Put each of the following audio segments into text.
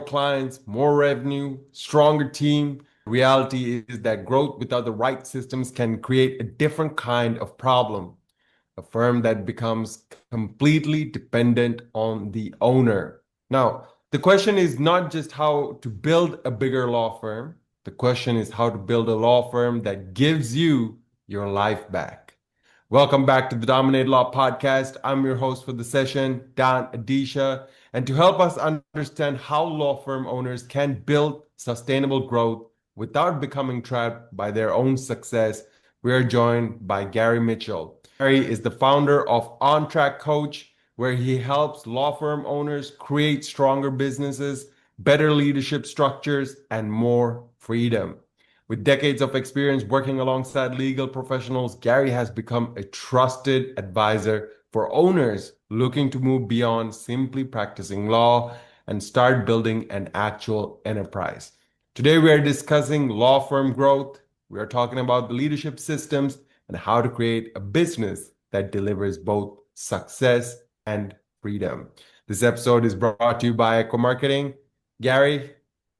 clients, more revenue, stronger team. Reality is that growth without the right systems can create a different kind of problem, a firm that becomes completely dependent on the owner. Now, the question is not just how to build a bigger law firm. The question is how to build a law firm that gives you your life back. Welcome back to the Dominate Law Podcast. I'm your host for the session, Dan Adisha. And to help us understand how law firm owners can build sustainable growth without becoming trapped by their own success, we are joined by Gary Mitchell. Gary is the founder of OnTrack Coach, where he helps law firm owners create stronger businesses, better leadership structures, and more freedom. With decades of experience working alongside legal professionals, Gary has become a trusted advisor for owners looking to move beyond simply practicing law and start building an actual enterprise. Today, we are discussing law firm growth. We are talking about the leadership systems and how to create a business that delivers both success and freedom. This episode is brought to you by Ekwa Marketing. Gary,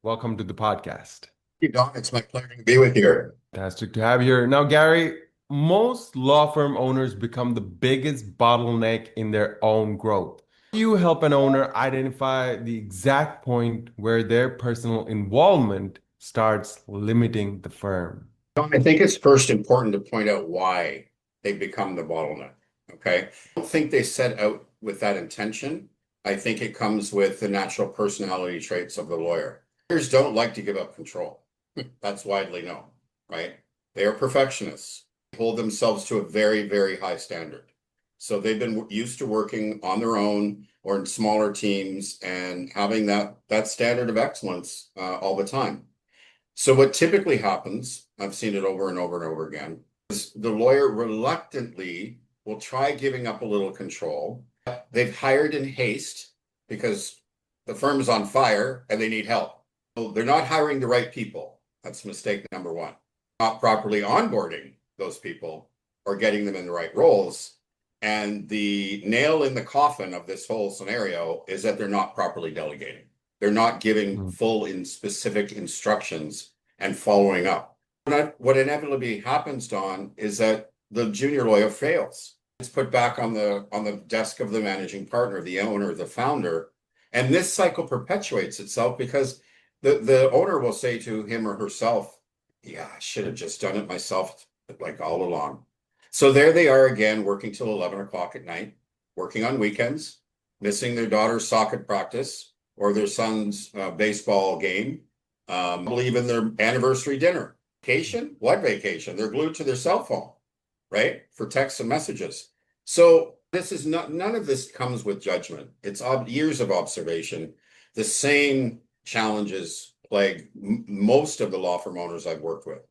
welcome to the podcast. You, Don. It's my pleasure to be with you. Fantastic to have you here. Now, Gary, most law firm owners become the biggest bottleneck in their own growth. You help an owner identify the exact point where their personal involvement starts limiting the firm. Don, I think it's first important to point out why they become the bottleneck. Okay. I don't think they set out with that intention. I think it comes with the natural personality traits of the lawyer. Lawyers don't like to give up control. That's widely known, right? They are perfectionists, hold themselves to a very, very high standard. So they've been used to working on their own or in smaller teams and having that standard of excellence all the time. So what typically happens, I've seen it over and over and over again, is the lawyer reluctantly will try giving up a little control. They've hired in haste because the firm is on fire and they need help. So they're not hiring the right people. That's mistake number one. Not properly onboarding those people or getting them in the right roles. And the nail in the coffin of this whole scenario is that they're not properly delegating. They're not giving full and specific instructions and following up. What inevitably happens, Don, is that the junior lawyer fails. It's put back on the desk of the managing partner, the owner, the founder. And this cycle perpetuates itself because the owner will say to him or herself, yeah, I should have just done it myself, like all along. So there they are again, working till 11 o'clock at night, working on weekends, missing their daughter's soccer practice or their son's baseball game, even their anniversary dinner. Vacation? What vacation? They're glued to their cell phone, right? For texts and messages. So this is none of this comes with judgment. It's years of observation. The same challenges plague most of the law firm owners I've worked with.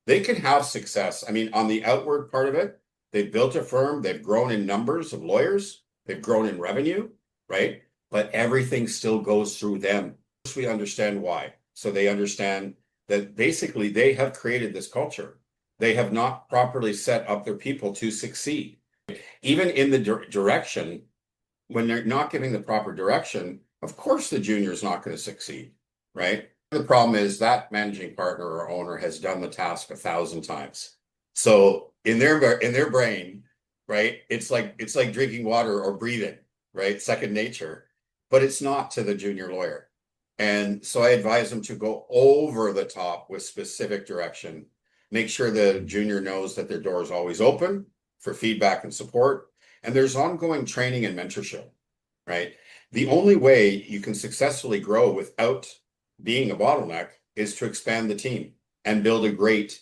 They can have success. I mean, on the outward part of it, they've built a firm, they've grown in numbers of lawyers, they've grown in revenue, right? But everything still goes through them. We understand why. So they understand that basically they have created this culture. They have not properly set up their people to succeed. Even in the direction, when they're not giving the proper direction, of course the junior is not going to succeed, right? The problem is that managing partner or owner has done the task 1,000 times. So in their brain, right, it's like drinking water or breathing, right? Second nature, but it's not to the junior lawyer. And so I advise them to go over the top with specific direction. Make sure the junior knows that their door is always open for feedback and support. And there's ongoing training and mentorship, right? The only way you can successfully grow without being a bottleneck is to expand the team and build a great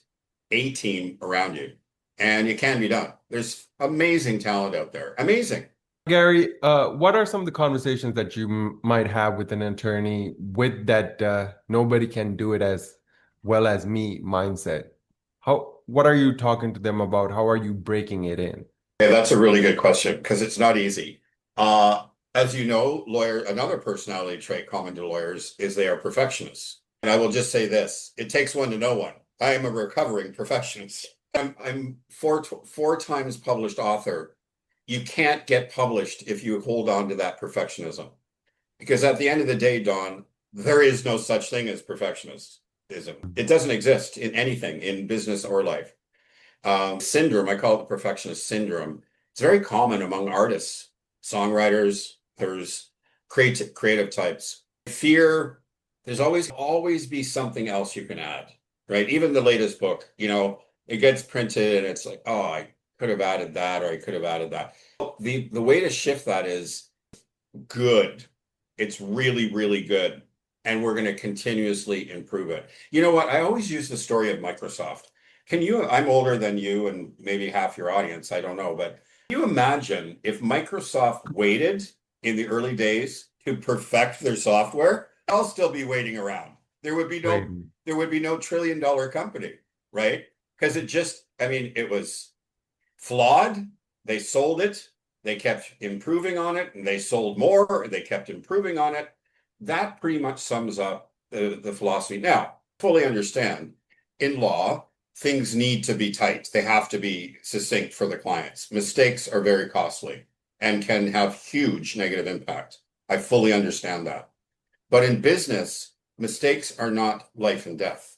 A team around you. And it can be done. There's amazing talent out there. Amazing. Gary, what are some of the conversations that you might have with an attorney with that nobody can do it as well as me mindset? What are you talking to them about? How are you breaking it in? Yeah, that's a really good question because it's not easy. As you know, another personality trait common to lawyers is they are perfectionists. And I will just say this, it takes one to know one. I am a recovering perfectionist. I'm four times published author. You can't get published if you hold on to that perfectionism. Because at the end of the day, Don, There is no such thing as perfectionism. It doesn't exist in anything in business or life. Syndrome, I call it the perfectionist syndrome. It's very common among artists, songwriters, there's creative types. Fear, there's always be something else you can add, right? Even the latest book, it gets printed and it's like, oh, I could have added that or I could have added that. The way to shift that is good. It's really, really good. And we're going to continuously improve it. You know what? I always use the story of Microsoft. I'm older than you and maybe half your audience, I don't know, but can you imagine if Microsoft waited in the early days to perfect their software? I'll still be waiting around. There would be Right. no trillion-dollar company, right? Because it was flawed. They sold it. They kept improving on it and they sold more. They kept improving on it. That pretty much sums up the philosophy. Now, fully understand in law, things need to be tight. They have to be succinct for the clients. Mistakes are very costly and can have huge negative impact. I fully understand that. But in business, mistakes are not life and death.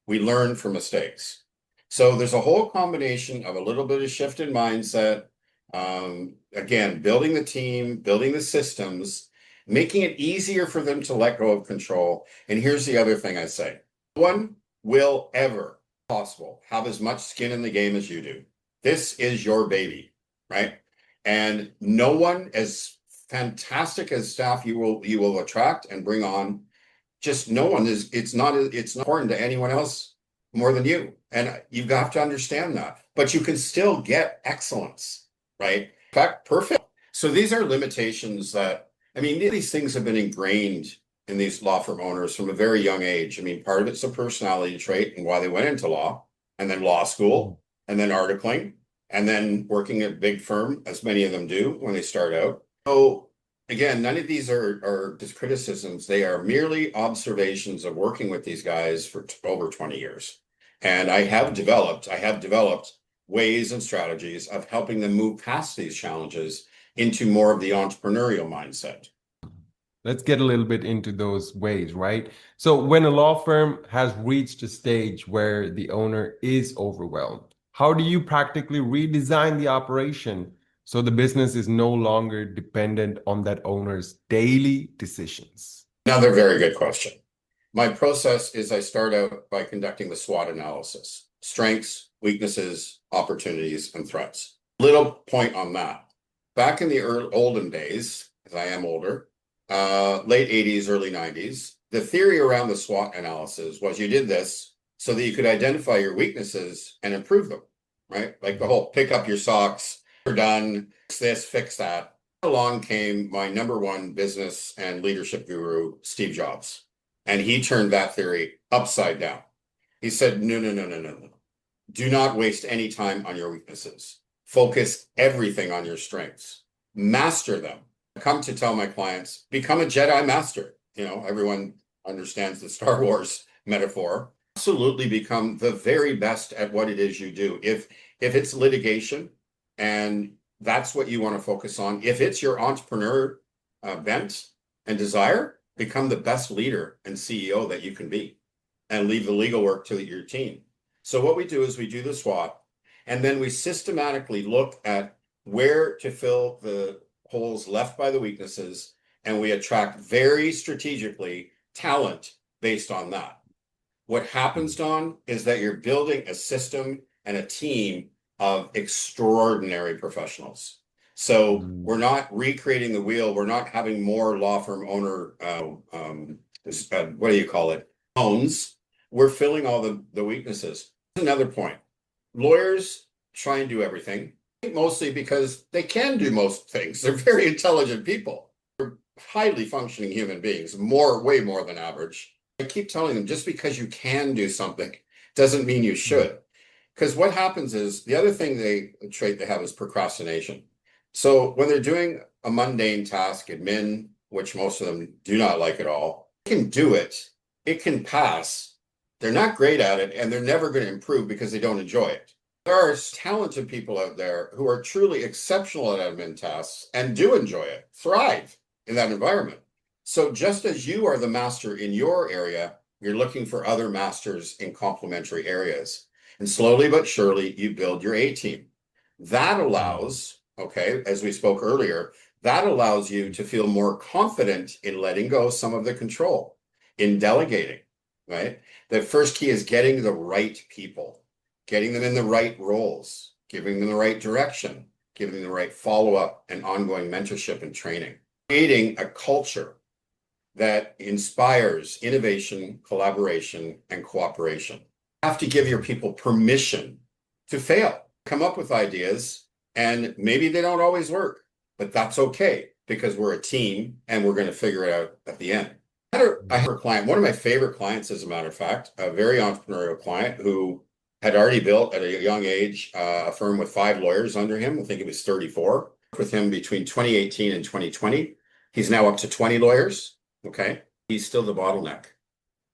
We learn from mistakes. So there's a whole combination of a little bit of shift in mindset. Again, building the team, building the systems, making it easier for them to let go of control. And here's the other thing I say. No one will ever possible have as much skin in the game as you do. This is your baby, right? And no one, as fantastic as staff you will attract and bring on, just no one is, it's not important to anyone else more than you. And you have to understand that. But you can still get excellence, right? In fact, perfect. So these are limitations that, these things have been ingrained in these law firm owners from a very young age. Part of it's a personality trait and why they went into law, and then law school, and then articling, and then working at a big firm, as many of them do when they start out. So again, none of these are just criticisms. They are merely observations of working with these guys for over 20 years. And I have developed ways and strategies of helping them move past these challenges into more of the entrepreneurial mindset. Let's get a little bit into those ways, right? So when a law firm has reached a stage where the owner is overwhelmed, how do you practically redesign the operation so the business is no longer dependent on that owner's daily decisions? Another very good question. My process is I start out by conducting the SWOT analysis: strengths, weaknesses, opportunities, and threats. Little point on that. Back in the olden days, as I am older, late 80s, early 90s, the theory around the SWOT analysis was you did this so that you could identify your weaknesses and improve them, right? Like the whole pick up your socks, you're done, fix this, fix that. Along came my number one business and leadership guru, Steve Jobs. And he turned that theory upside down. He said, no. Do not waste any time on your weaknesses. Focus everything on your strengths. Master them. I come to tell my clients, become a Jedi master. Everyone understands the Star Wars metaphor. Absolutely become the very best at what it is you do. If it's litigation and that's what you want to focus on, if it's your entrepreneur bent and desire, become the best leader and CEO that you can be and leave the legal work to your team. So what we do is we do the SWOT, and then we systematically look at where to fill the holes left by the weaknesses, and we attract very strategically talent based on that. What happens, Don, is that you're building a system and a team of extraordinary professionals. So we're not recreating the wheel. We're not having more law firm owner, what do you call it? Owns. We're filling all the weaknesses. Another point. Lawyers try and do everything, mostly because they can do most things. They're very intelligent people. They're highly functioning human beings, way more than average. I keep telling them, just because you can do something doesn't mean you should. Because what happens is, the other trait they have is procrastination. So when they're doing a mundane task, admin, which most of them do not like at all, they can do it. It can pass. They're not great at it, and they're never going to improve because they don't enjoy it. There are talented people out there who are truly exceptional at admin tasks and do enjoy it, thrive in that environment. So just as you are the master in your area, you're looking for other masters in complementary areas. And slowly but surely, you build your A team. That allows, okay, as we spoke earlier, that allows you to feel more confident in letting go some of the control, in delegating, right? The first key is getting the right people, getting them in the right roles, giving them the right direction, giving them the right follow-up and ongoing mentorship and training, creating a culture that inspires innovation, collaboration, and cooperation. You have to give your people permission to fail, come up with ideas, and maybe they don't always work, but that's okay because we're a team and we're going to figure it out at the end. I have a client, one of my favorite clients, as a matter of fact, a very entrepreneurial client who had already built at a young age a firm with 5 lawyers under him. I think it was 34. With him between 2018 and 2020. He's now up to 20 lawyers. Okay. He's still the bottleneck.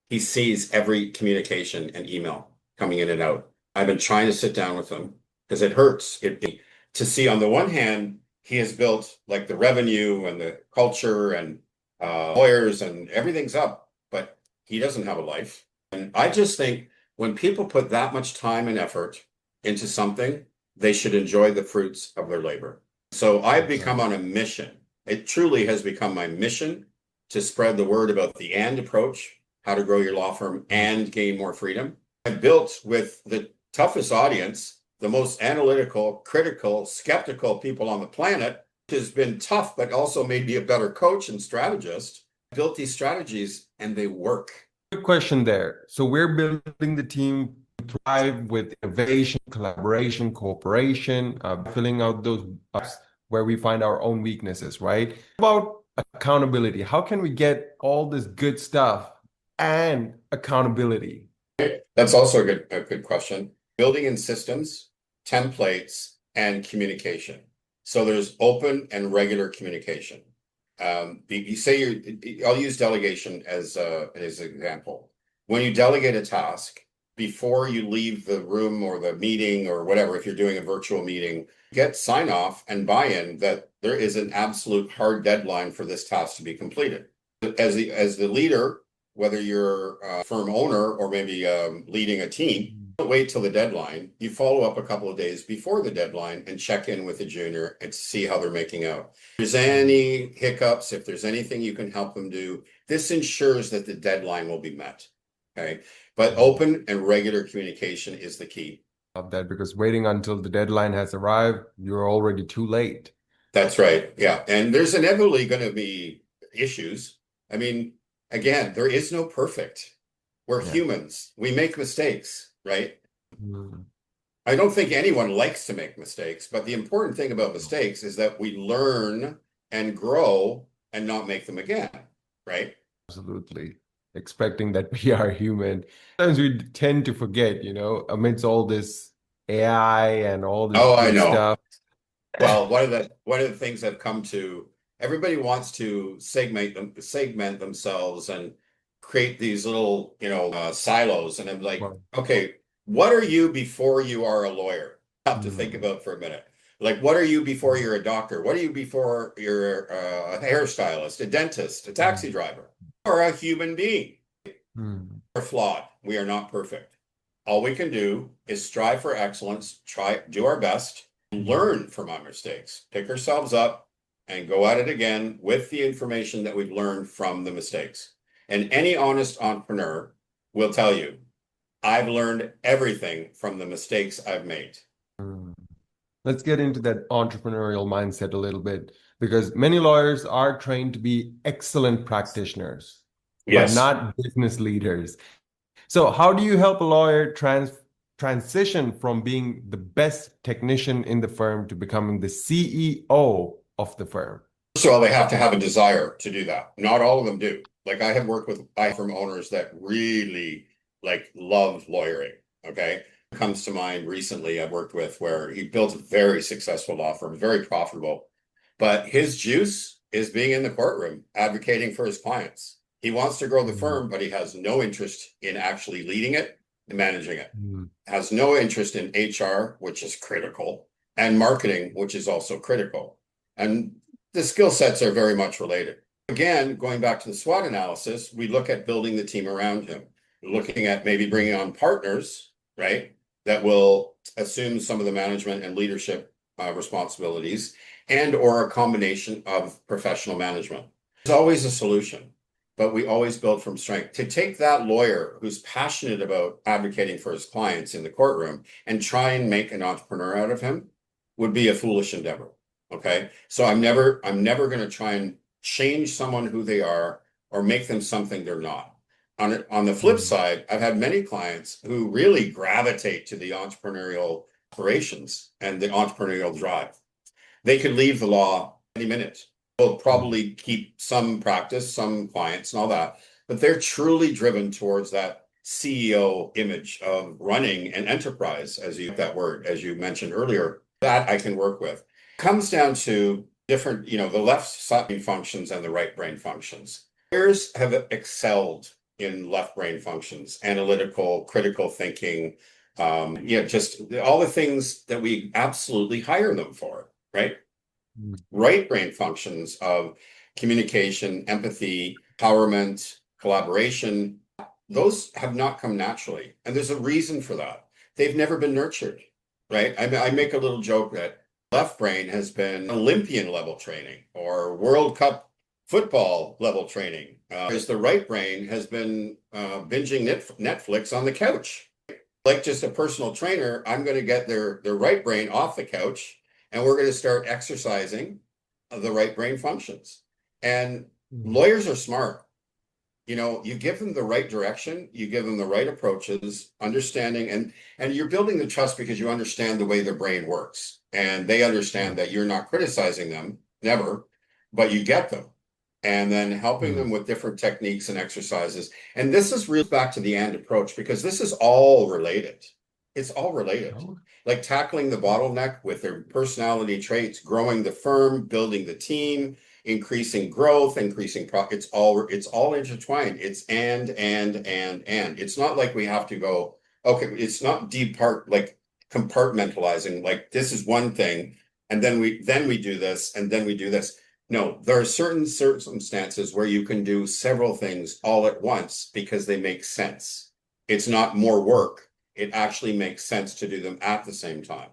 He sees every communication and email coming in and out. I've been trying to sit down with him because it hurts to see, on the one hand, he has built like the revenue and the culture and lawyers and everything's up, but he doesn't have a life. And I just think when people put that much time and effort into something, they should enjoy the fruits of their labor. So I've become on a mission. It truly has become my mission to spread the word about the AND approach, how to grow your law firm and gain more freedom. I built with the toughest audience, the most analytical, critical, skeptical people on the planet, which has been tough, but also made me a better coach and strategist. I built these strategies and they work. Good question there. So we're building the team to thrive with innovation, collaboration, cooperation, filling out those gaps where we find our own weaknesses, right? About accountability. How can we get all this good stuff and accountability? That's also a good question. Building in systems, templates, and communication. So there's open and regular communication. You say I'll use delegation as an example. When you delegate a task, before you leave the room or the meeting or whatever, if you're doing a virtual meeting, get sign off and buy-in that there is an absolute hard deadline for this task to be completed. As the leader, whether you're a firm owner or maybe leading a team, don't wait till the deadline. You follow up a couple of days before the deadline and check in with the junior and see how they're making out. If there's any hiccups, if there's anything you can help them do, this ensures that the deadline will be met. Okay. But open and regular communication is the key. Of that, because waiting until the deadline has arrived, you're already too late. That's right. Yeah. And there's inevitably going to be issues. I mean, again, there is no perfect. We're humans. We make mistakes, right? I don't think anyone likes to make mistakes, but the important thing about mistakes is that we learn and grow and not make them again, right? Absolutely. Expecting that we are human. Sometimes we tend to forget, amidst all this AI and all this I good know. stuff. Well, one of the things I've come to, everybody wants to segment themselves and create these little, silos. And I'm like, okay, what are you before you are a lawyer? I have to think about for a minute. Like, what are you before you're a doctor? What are you before you're a hairstylist, a dentist, a taxi driver, or a human being? We're flawed. We are not perfect. All we can do is strive for excellence, do our best, learn from our mistakes, pick ourselves up, and go at it again with the information that we've learned from the mistakes. And any honest entrepreneur will tell you, I've learned everything from the mistakes I've made. Let's get into that entrepreneurial mindset a little bit, because many lawyers are trained to be excellent practitioners, but not business leaders. So how do you help a lawyer transition from being the best technician in the firm to becoming the CEO of the firm? First of all, they have to have a desire to do that. Not all of them do. Like I have worked with firm owners that really love lawyering. Okay. Comes to mind recently I've worked with where he built a very successful law firm, very profitable, but his juice is being in the courtroom, advocating for his clients. He wants to grow the firm, but he has no interest in actually leading it and managing it. Has no interest in HR, which is critical, and marketing, which is also critical. And the skill sets are very much related. Again, going back to the SWOT analysis, we look at building the team around him, looking at maybe bringing on partners, right, that will assume some of the management and leadership responsibilities, and or a combination of professional management. There's always a solution, but we always build from strength. To take that lawyer who's passionate about advocating for his clients in the courtroom and try and make an entrepreneur out of him would be a foolish endeavor. Okay, so I'm never going to try and change someone who they are or make them something they're not. On the flip side, I've had many clients who really gravitate to the entrepreneurial operations and the entrepreneurial drive. They could leave the law any minute. They'll probably keep some practice, some clients and all that, but they're truly driven towards that CEO image of running an enterprise, as you mentioned earlier, that I can work with. It comes down to different, the left side functions and the right brain functions. Lawyers have excelled in left brain functions, analytical, critical thinking, just all the things that we absolutely hire them for, right? Right brain functions of communication, empathy, empowerment, collaboration, those have not come naturally. And there's a reason for that. They've never been nurtured, right? I make a little joke that left brain has been Olympian level training or World Cup football level training. Whereas the right brain has been binging Netflix on the couch. Like just a personal trainer, I'm going to get their right brain off the couch and we're going to start exercising the right brain functions. And lawyers are smart. You give them the right direction, you give them the right approaches, understanding, and you're building the trust because you understand the way their brain works. And they understand that you're not criticizing them, never, but you get them. And then helping them with different techniques and exercises. And this is really back to the and approach, because this is all related. It's all related. Like tackling the bottleneck with their personality traits, growing the firm, building the team, increasing growth, increasing profit. It's all intertwined. It's and. It's not like we have to go, okay, it's not like compartmentalizing, like this is one thing, and then we do this, and then we do this. No, there are certain circumstances where you can do several things all at once because they make sense. It's not more work. It actually makes sense to do them at the same time.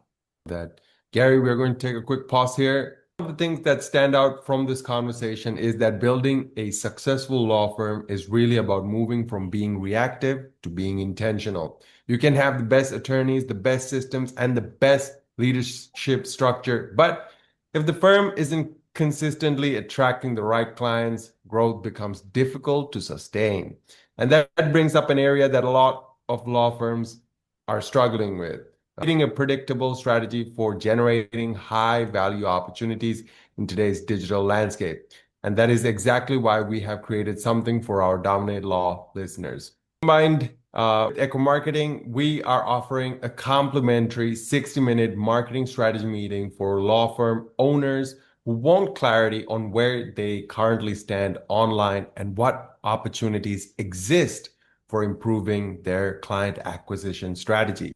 Gary, we're going to take a quick pause here. One of the things that stand out from this conversation is that building a successful law firm is really about moving from being reactive to being intentional. You can have the best attorneys, the best systems, and the best leadership structure, but if the firm isn't consistently attracting the right clients, growth becomes difficult to sustain. And that brings up an area that a lot of law firms are struggling with. Creating a predictable strategy for generating high value opportunities in today's digital landscape. And that is exactly why we have created something for our Dominate Law listeners. Combined with Ekwa Marketing, we are offering a complimentary 60-minute marketing strategy meeting for law firm owners who want clarity on where they currently stand online and what opportunities exist for improving their client acquisition strategy.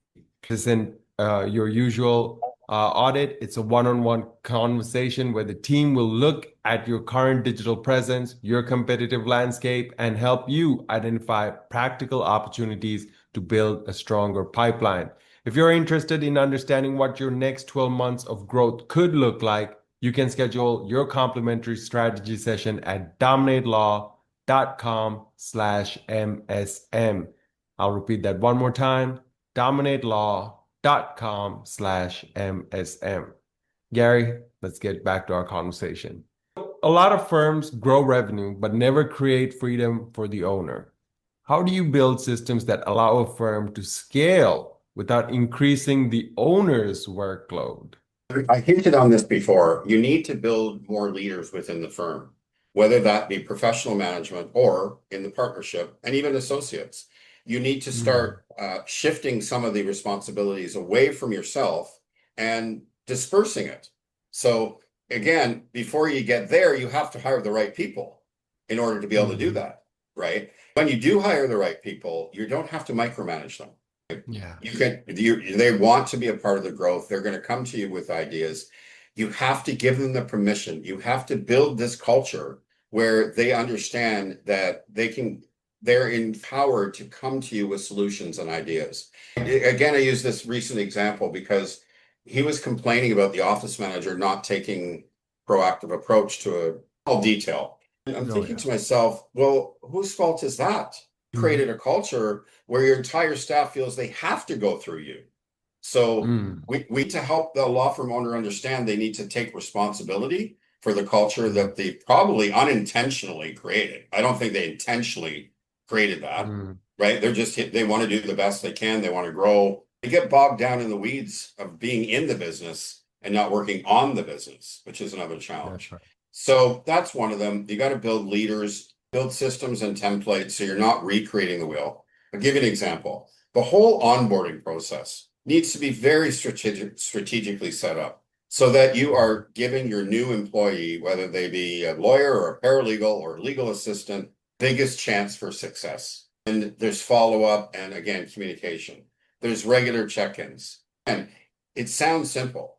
This isn't your usual audit. It's a one-on-one conversation where the team will look at your current digital presence, your competitive landscape, and help you identify practical opportunities to build a stronger pipeline. If you're interested in understanding what your next 12 months of growth could look like, you can schedule your complimentary strategy session at dominatelaw.com/MSM. I'll repeat that one more time, dominatelaw.com/MSM. Gary, let's get back to our conversation. A lot of firms grow revenue, but never create freedom for the owner. How do you build systems that allow a firm to scale without increasing the owner's workload? I hinted on this before. You need to build more leaders within the firm, whether that be professional management or in the partnership and even associates. You need to start shifting some of the responsibilities away from yourself and dispersing it. So again, before you get there, you have to hire the right people in order to be able to do that, right? When you do hire the right people, you don't have to micromanage them. Yeah. They want to be a part of the growth. They're going to come to you with ideas. You have to give them the permission. You have to build this culture where they understand that they're empowered to come to you with solutions and ideas. Again, I use this recent example because he was complaining about the office manager not taking proactive approach to a all detail. And I'm thinking to myself, well, whose fault is that? Created a culture where your entire staff feels they have to go through you. So we need to help the law firm owner understand they need to take responsibility for the culture that they probably unintentionally created. I don't think they intentionally created that, right? They want to do the best they can. They want to grow. They get bogged down in the weeds of being in the business and not working on the business, which is another challenge. That's right. So that's one of them. You got to build leaders, build systems and templates so you're not recreating the wheel. I'll give you an example. The whole onboarding process needs to be very strategically set up so that you are giving your new employee, whether they be a lawyer or a paralegal or a legal assistant, biggest chance for success. And there's follow-up and again, communication. There's regular check-ins. And it sounds simple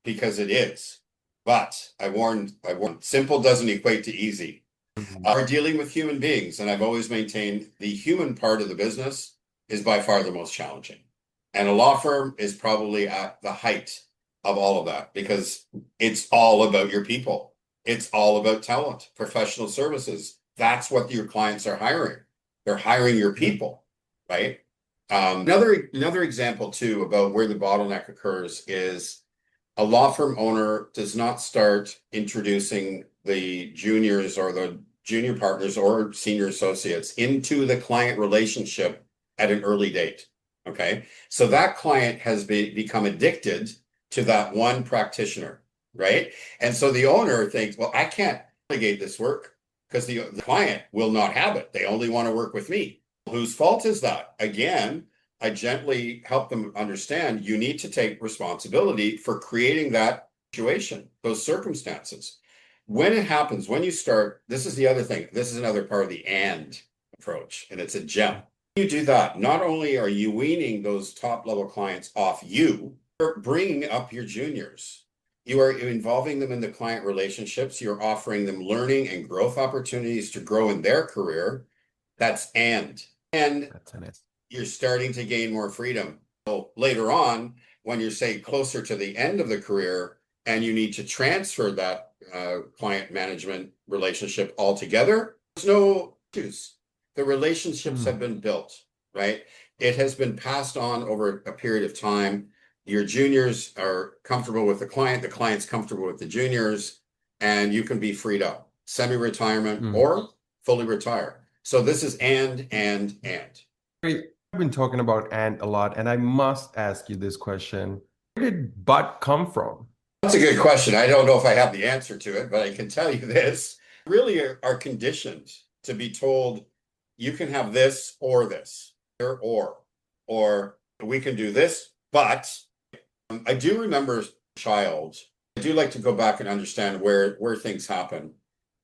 because it is, but I warned, simple doesn't equate to easy. We're dealing with human beings, and I've always maintained the human part of the business is by far the most challenging. And a law firm is probably at the height of all of that because it's all about your people. It's all about talent, professional services. That's what your clients are hiring. They're hiring your people, right? Another example too about where the bottleneck occurs is a law firm owner does not start introducing the juniors or the junior partners or senior associates into the client relationship at an early date. Okay, so that client has become addicted to that one practitioner, right? And so the owner thinks, well, I can't delegate this work because the client will not have it. They only want to work with me. Whose fault is that? Again, I gently help them understand you need to take responsibility for creating that situation, those circumstances. When it happens, when you start, this is the other thing. This is another part of the and approach, and it's a gem. You do that, not only are you weaning those top level clients off you're bringing up your juniors. You are involving them in the client relationships. You're offering them learning and growth opportunities to grow in their career. That's and you're starting to gain more freedom. So later on, when you're say closer to the end of the career and you need to transfer that client management relationship altogether, there's no issues. The relationships have been built, right? It has been passed on over a period of time. Your juniors are comfortable with the client's comfortable with the juniors, and you can be freed up, semi-retirement or fully retire. So this is and. I've been talking about and a lot, and I must ask you this question. Where did but come from? That's a good question. I don't know if I have the answer to it, but I can tell you this. Really are conditioned to be told you can have this or this, or we can do this, but I do remember as a child, I do like to go back and understand where things happen.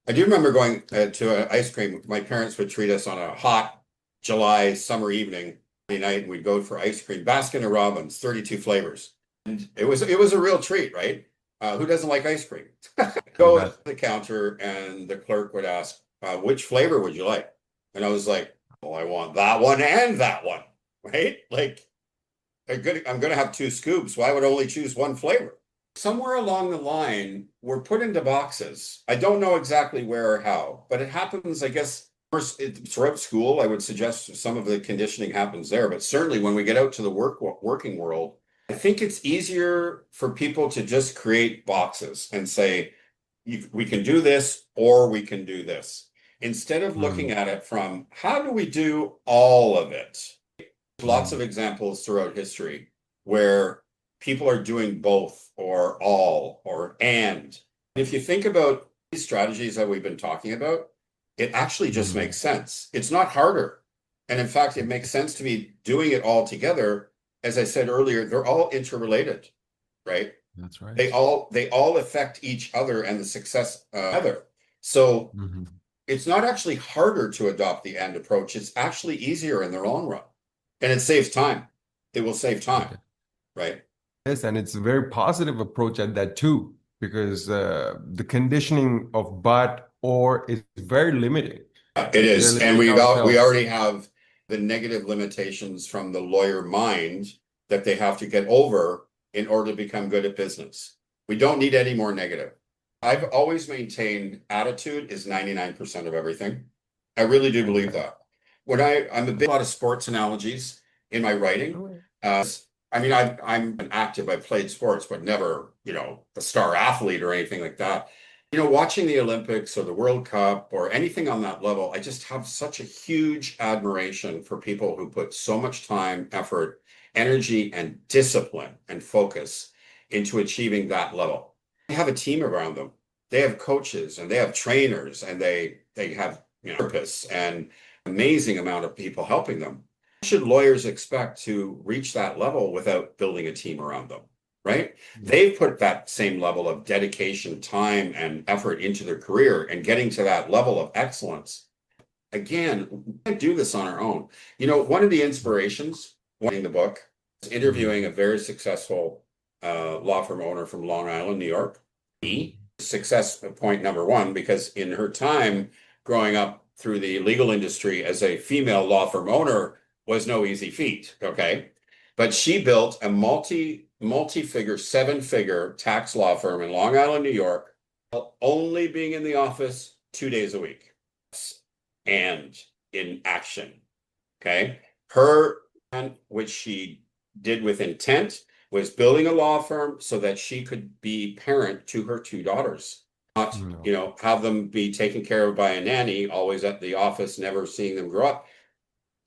I do remember going to an ice cream. My parents would treat us on a hot July summer evening night, and we'd go for ice cream. Baskin & Robbins, 32 flavors. And it was a real treat, right? Who doesn't like ice cream? Go to the counter and the clerk would ask, which flavor would you like? And I was like, well, I want that one and that one, right? Like, I'm going to have 2 scoops. Why would I only choose one flavor? Somewhere along the line, we're put into boxes. I don't know exactly where or how, but it happens, I guess, first throughout school. I would suggest some of the conditioning happens there, but certainly when we get out to the working world, I think it's easier for people to just create boxes and say, we can do this or we can do this. Instead of looking at it from, how do we do all of it? Lots of examples throughout history where people are doing both or all or and. If you think about these strategies that we've been talking about, it actually just makes sense. It's not harder. And in fact, it makes sense to be doing it all together. As I said earlier, they're all interrelated, right? That's right. They all affect each other and the success other. So it's not actually harder to adopt the and approach. It's actually easier in the long run. And it saves time. It will save time, right? Yes, and it's a very positive approach at that too, because the conditioning of but or it's very limited. It We're is. And limiting we ourselves. already have the negative limitations from the lawyer mind that they have to get over in order to become good at business. We don't need any more negative. I've always maintained attitude is 99% of everything. I really do believe Okay. that. I'm a big lot of sports analogies in my writing. Oh, I mean, I'm an active, I played sports, but never, a star athlete or anything like that. Watching the Olympics or the World Cup or anything on that level, I just have such a huge admiration for people who put so much time, effort, energy, and discipline and focus into achieving that level. They have a team around them. They have coaches and they have trainers and they have therapists and amazing amount of people helping them. Should lawyers expect to reach that level without building a team around them? Right? yeah. They've put that same level of dedication, time, and effort into their career and getting to that level of excellence. Again, we can't do this on our own. One of the inspirations, writing the book, was interviewing a very successful law firm owner from Long Island, New York. Success point number one, because in her time growing up through the legal industry as a female law firm owner was no easy feat. Okay. But she built a multi-figure, seven-figure tax law firm in Long Island, New York, only being in the office 2 days a week and in action. Okay. Her, which she did with intent, was building a law firm so that she could be parent to her two daughters. Not, No. have them be taken care of by a nanny, always at the office, never seeing them grow up.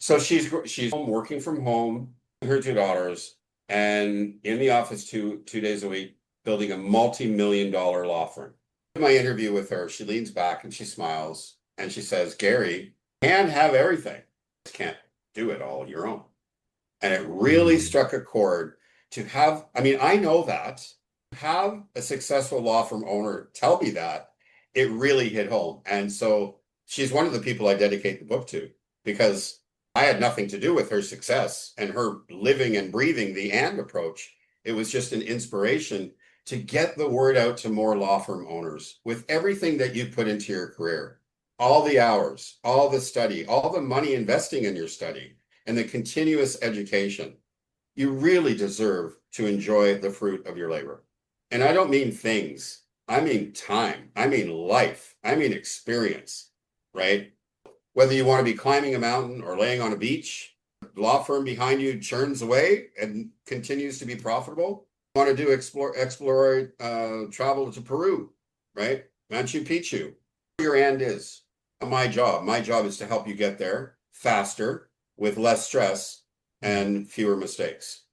So she's home, working from home, her two daughters, and in the office two days a week, building a multi-million-dollar law firm. In my interview with her, she leans back and she smiles and she says, "Gary, you can have everything. You just can't do it all your own." And it really struck a chord to have, I mean, I know that, have a successful law firm owner tell me that, it really hit home. And so she's one of the people I dedicate the book to, because I had nothing to do with her success and her living and breathing the and approach. It was just an inspiration to get the word out to more law firm owners with everything that you put into your career, all the hours, all the study, all the money investing in your study, and the continuous education. You really deserve to enjoy the fruit of your labor. And I don't mean things. I mean time. I mean life. I mean experience, right? Whether you want to be climbing a mountain or laying on a beach, the law firm behind you churns away and continues to be profitable. You want to do explore travel to Peru, right? Machu Picchu. Your end is my job. My job is to help you get there faster, with less stress and fewer mistakes.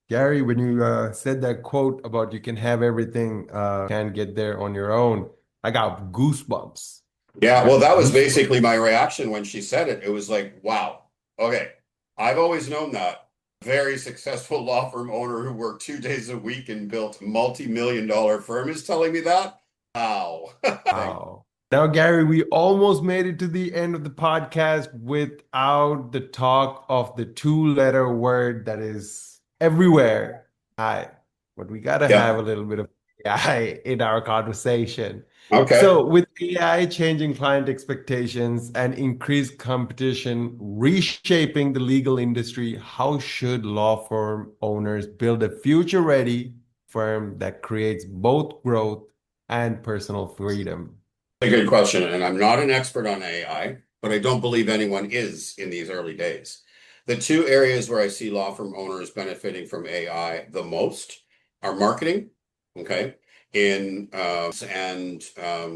Gary, when you said that quote about you can have everything, can get there on your own, I got goosebumps. I Yeah, well, got that was goosebumps. basically my reaction when she said it. It was like, wow, okay. I've always known that. Very successful law firm owner who worked 2 days a week and built a multi-million-dollar firm is telling me that. Wow. Wow. Now, Gary, we almost made it to the end of the podcast without the talk of the two-letter word that is everywhere. I, but we gotta have Yeah. a little bit of AI in our conversation. Okay. So, with AI changing client expectations and increased competition reshaping the legal industry, how should law firm owners build a future-ready firm that creates both growth and personal freedom? A good question. And I'm not an expert on AI, but I don't believe anyone is in these early days. The two areas where I see law firm owners benefiting from AI the most are marketing, okay, in and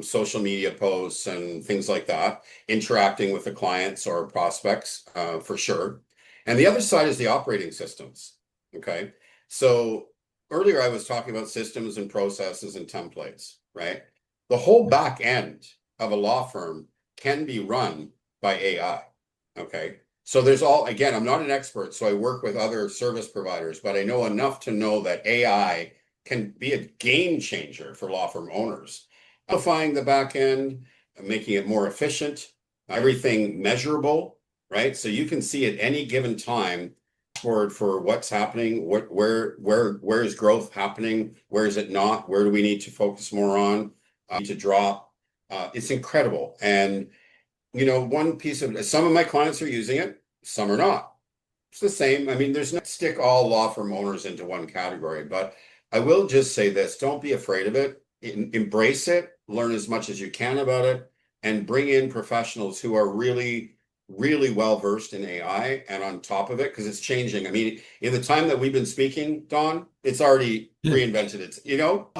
social media posts and things like that, interacting with the clients or prospects for sure. And the other side is the operating systems, okay? So earlier I was talking about systems and processes and templates, right? The whole back end of a law firm can be run by AI. Okay. So again, I'm not an expert, so I work with other service providers, but I know enough to know that AI can be a game changer for law firm owners. Amplifying the back end, making it more efficient, everything measurable, right? So you can see at any given time for what's happening, where is growth happening, where is it not, where do we need to focus more on, to drop, It's incredible. And, one piece of some of my clients are using it, some are not. It's the same. I mean, there's no stick all law firm owners into one category, but I will just say this, don't be afraid of it. Embrace it, learn as much as you can about it, and bring in professionals who are really, really well versed in AI and on top of it, because it's changing. I mean, in the time that we've been speaking, Don, it's already Yeah. reinvented its,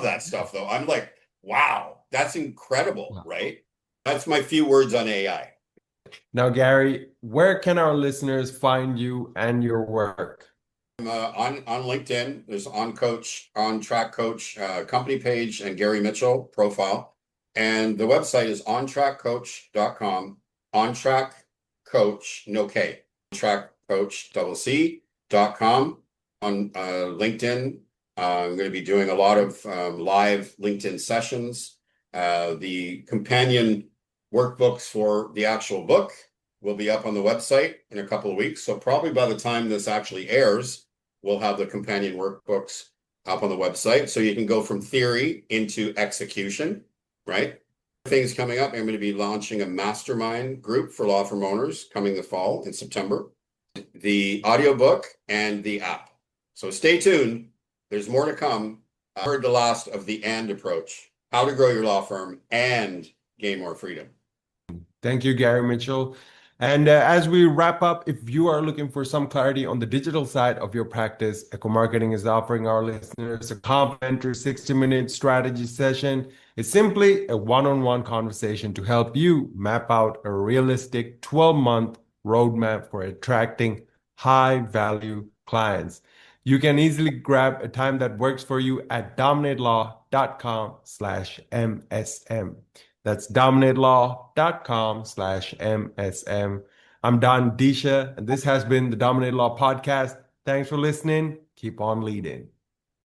that stuff though. I'm like, wow, that's incredible, Wow. right? That's my few words on AI. Now, Gary, where can our listeners find you and your work? On LinkedIn, there's OnTrack Coach company page and Gary Mitchell profile. And the website is ontrackcoach.com. OnTrack Coach, no K. OnTrackCoach, double C.com. On LinkedIn, I'm going to be doing a lot of live LinkedIn sessions. The companion workbooks for the actual book will be up on the website in a couple of weeks. So probably by the time this actually airs, we'll have the companion workbooks up on the website. So you can go from theory into execution, right? Things coming up. I'm going to be launching a mastermind group for law firm owners coming the fall in September, the audiobook and the app. So stay tuned. There's more to come. I heard the last of the and approach, how to grow your law firm and gain more freedom. Thank you, Gary Mitchell. And as we wrap up, if you are looking for some clarity on the digital side of your practice, Ekwa Marketing is offering our listeners a complimentary 60-minute strategy session. It's simply a one-on-one conversation to help you map out a realistic 12-month roadmap for attracting high-value clients. You can easily grab a time that works for you at dominatelaw.com/MSM. That's dominatelaw.com/MSM. I'm Don Disha, and this has been the Dominate Law Podcast. Thanks for listening. Keep on leading.